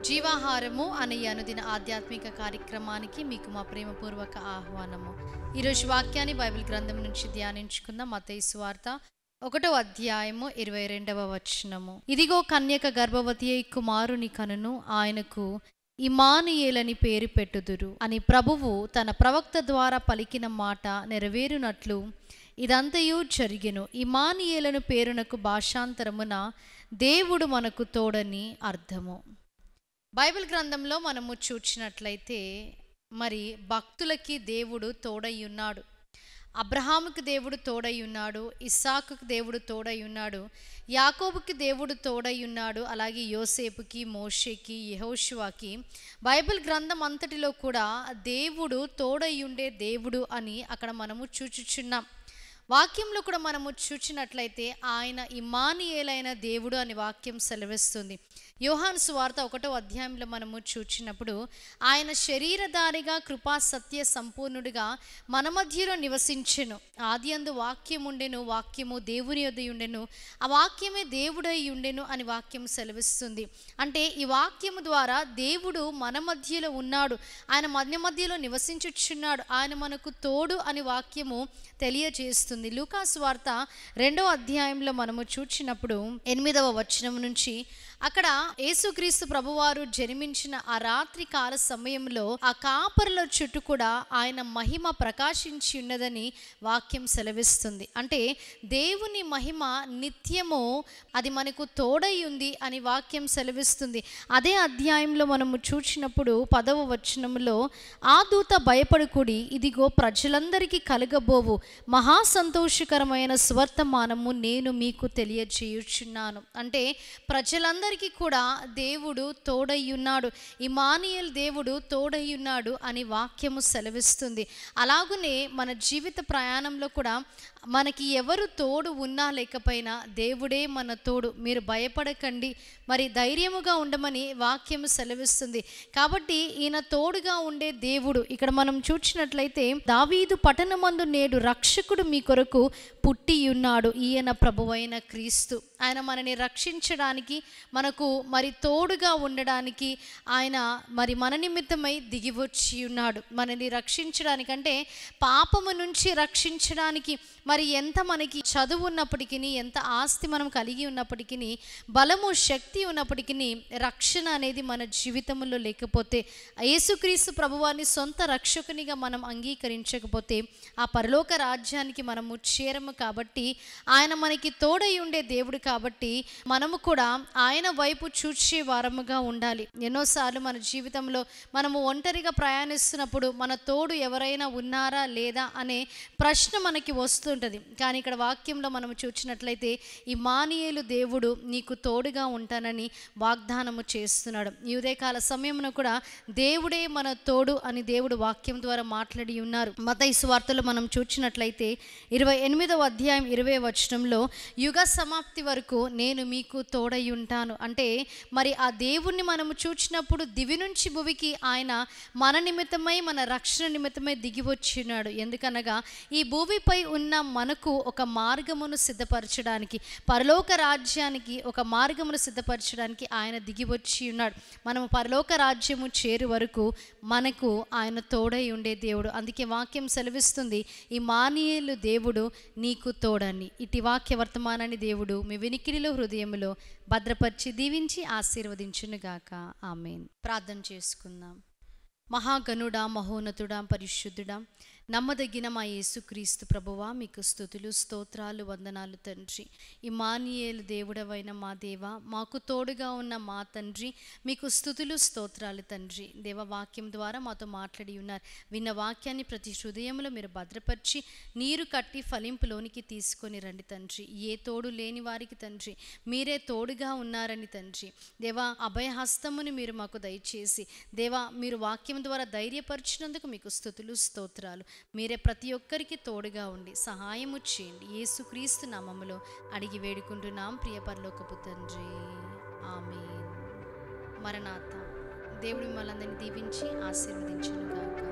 జీవాహారము అనే అనుదిన ఆధ్యాత్మిక కార్యక్రమానికి మీకు మా ప్రేమపూర్వక ఆహ్వానము. ఈరోజు వాక్యాన్ని బైబిల్ గ్రంథం నుంచి ధ్యానించుకుందాం. మత్తయి సువార్త 1వ అధ్యాయము 22వ వచనము. ఇదిగో కన్యక గర్భవతి అయి కుమారుని కనును, ఆయనకు ఇమ్మానుయేలని పేరు పెట్టుదురు అని ప్రభువు తన ప్రవక్త ద్వారా పలికిన మాట నెరవేరునట్లు ఇదంతయు జరిగెను. ఇమ్మానుయేలను పేరునకు భాషాంతరమున దేవుడు మనకు తోడని అర్థము. బైబిల్ గ్రంథంలో మనము చూచినట్లయితే మరి భక్తులకి దేవుడు తోడై ఉన్నాడు. అబ్రహాముకి దేవుడు తోడై ఉన్నాడు, ఇస్సాకుకి దేవుడు తోడై ఉన్నాడు, యాకోబుకి దేవుడు తోడై ఉన్నాడు, అలాగే యోసేపుకి, మోషేకి, యెహోషువాకి. బైబిల్ గ్రంథం అంతటిలో కూడా దేవుడు తోడై ఉండే దేవుడు అని అక్కడ మనము చూచుచున్నాం. వాక్యంలో కూడా మనము చూచినట్లయితే ఆయన ఇమ్మానుయేలైన దేవుడు అని వాక్యం సెలవిస్తుంది. యోహాను సువార్త 1వ అధ్యాయంలో మనము చూచినప్పుడు ఆయన శరీరధారిగా కృపా సత్య సంపూర్ణుడిగా మన మధ్యలో నివసించెను. ఆదియందు వాక్యం ఉండెను, వాక్యము దేవుని యొద్ద ఉండెను, ఆ వాక్యమే దేవుడై ఉండెను అని వాక్యం సెలవిస్తుంది. అంటే ఈ వాక్యము ద్వారా దేవుడు మన మధ్యలో ఉన్నాడు, ఆయన మధ్యలో నివసించుచున్నాడు, ఆయన మనకు తోడు అని వాక్యము తెలియజేస్తుంది. లూకా సువార్త 2వ అధ్యాయంలో మనము చూచినప్పుడు 8వ వచనం నుంచి అక్కడ యేసుక్రీస్తు ప్రభువారు జన్మించిన ఆ రాత్రి కాల సమయంలో ఆ కాపరుల చుట్టూ కూడా ఆయన మహిమ ప్రకాశించి ఉన్నదని వాక్యం సెలవిస్తుంది. అంటే దేవుని మహిమ నిత్యము అది మనకు తోడై ఉంది అని వాక్యం సెలవిస్తుంది. అదే అధ్యాయంలో మనము చూచినప్పుడు 10వ వచనంలో ఆ దూత భయపడుకుడి, ఇదిగో ప్రజలందరికీ కలగబోవు మహా సంతోషకరమైన స్వర్తమానము నేను మీకు తెలియజేయుచున్నాను. అంటే ప్రజలందరికీ కూడా దేవుడు తోడై ఉన్నాడు, ఇమ్మానుయేల్ దేవుడు తోడై ఉన్నాడు అని వాక్యము సెలవిస్తుంది. అలాగునే మన జీవిత ప్రయాణంలో కూడా మనకి ఎవరు తోడు ఉన్నా లేకపోయినా దేవుడే మన తోడు. మీరు భయపడకండి, మరి ధైర్యముగా ఉండమని వాక్యము సెలవిస్తుంది. కాబట్టి ఈయన తోడుగా ఉండే దేవుడు. ఇక్కడ మనం చూచినట్లయితే దావీదు పట్టణమందు నేడు రక్షకుడు మీ కొరకు పుట్టి ఉన్నాడు, ఈయన ప్రభువైన క్రీస్తు. ఆయన మనని రక్షించడానికి, మనకు మరి తోడుగా ఉండడానికి ఆయన మరి మన నిమిత్తమై దిగివచ్చి ఉన్నాడు. మనని రక్షించడానికంటే పాపము నుంచి రక్షించడానికి, మరి ఎంత మనకి చదువు ఉన్నప్పటికీ, ఎంత ఆస్తి మనం కలిగి ఉన్నప్పటికీ, బలము శక్తి ఉన్నప్పటికీ రక్షణ అనేది మన జీవితంలో లేకపోతే, యేసుక్రీస్తు ప్రభువారిని సొంత రక్షకునిగా మనం అంగీకరించకపోతే ఆ పరలోక రాజ్యానికి మనము చేరము. కాబట్టి ఆయన మనకి తోడై ఉండే దేవుడు. కాబట్టి మనము కూడా ఆయన వైపు చూచే వారముగా ఉండాలి. ఎన్నోసార్లు మన జీవితంలో మనము ఒంటరిగా ప్రయాణిస్తున్నప్పుడు మన తోడు ఎవరైనా ఉన్నారా లేదా అనే ప్రశ్న మనకి వస్తుంటుంది. కానీ ఇక్కడ వాక్యంలో మనం చూచినట్లయితే ఇమ్మానుయేలు దేవుడు నీకు తోడుగా ఉంటానని వాగ్దానము చేస్తున్నాడు. ఈ ఉదయకాల సమయంలో కూడా దేవుడే మన తోడు అని దేవుడు వాక్యం ద్వారా మాట్లాడి ఉన్నారు. మత్తయి సువార్తలో మనం చూచినట్లయితే 28వ అధ్యాయం 20వ వచనంలో యుగ సమాప్తి వరకు నేను మీకు తోడై ఉంటాను. అంటే మరి ఆ దేవుణ్ణి మనము చూచినప్పుడు దివి నుంచి భువికి ఆయన మన నిమిత్తమై, మన రక్షణ నిమిత్తమై దిగి వచ్చినాడు. ఎందుకనగా ఈ భూమిపై ఉన్న మనకు ఒక మార్గమును సిద్ధపరచడానికి, పరలోక రాజ్యానికి ఒక మార్గమును సిద్ధపరచడానికి ఆయన దిగి వచ్చి ఉన్నాడు. మనము పరలోక రాజ్యము చేరు వరకు మనకు ఆయన తోడై ఉండే దేవుడు. అందుకే వాక్యం సెలవిస్తుంది ఇమ్మానుయేలు దేవుడు నీకు తోడని. ఇటు వాక్య వర్తమానాన్ని దేవుడు మీ వినికిడిలో హృదయములో భద్రపరిచి దీవించి ఆశీర్వదించునుగాక. ఆమేన్. ప్రార్థన చేసుకుందాం. మహాగణుడా, మహోన్నతుడా, పరిశుద్ధుడా, నమ్మదగిన మా యేసుక్రీస్తు ప్రభువా, మీకు స్తుతులు, స్తోత్రాలు, వందనాలు తండ్రి. ఇమ్మానుయేలు దేవుడవైన మా దేవ, మాకు తోడుగా ఉన్న మా తండ్రి, మీకు స్తుతులు, స్తోత్రాలు తండ్రి. దేవ వాక్యం ద్వారా మాతో మాట్లాడి ఉన్నారు. విన్న వాక్యాన్ని ప్రతి హృదయంలో మీరు భద్రపరిచి నీరు కట్టి ఫలింపులోనికి తీసుకొని రండి తండ్రి. ఏ తోడు లేని వారికి తండ్రి మీరే తోడుగా ఉన్నారని తండ్రి. దేవా అభయహస్తముని మీరు మాకు దయచేసి, దేవా మీరు వాక్యం ద్వారా ధైర్యపరిచినందుకు మీకు స్తుతులు, స్తోత్రాలు. మీరే ప్రతి ఒక్కరికి తోడుగా ఉండి సహాయము చేయండి. యేసుక్రీస్తు నామములో అడిగి వేడుకుంటున్నాం ప్రియ పరలోకపు తండ్రి. ఆమేన్. మరణాత. దేవుడు మిమ్మల్ని అందరినీ దీవించి ఆశీర్వదించును గాక.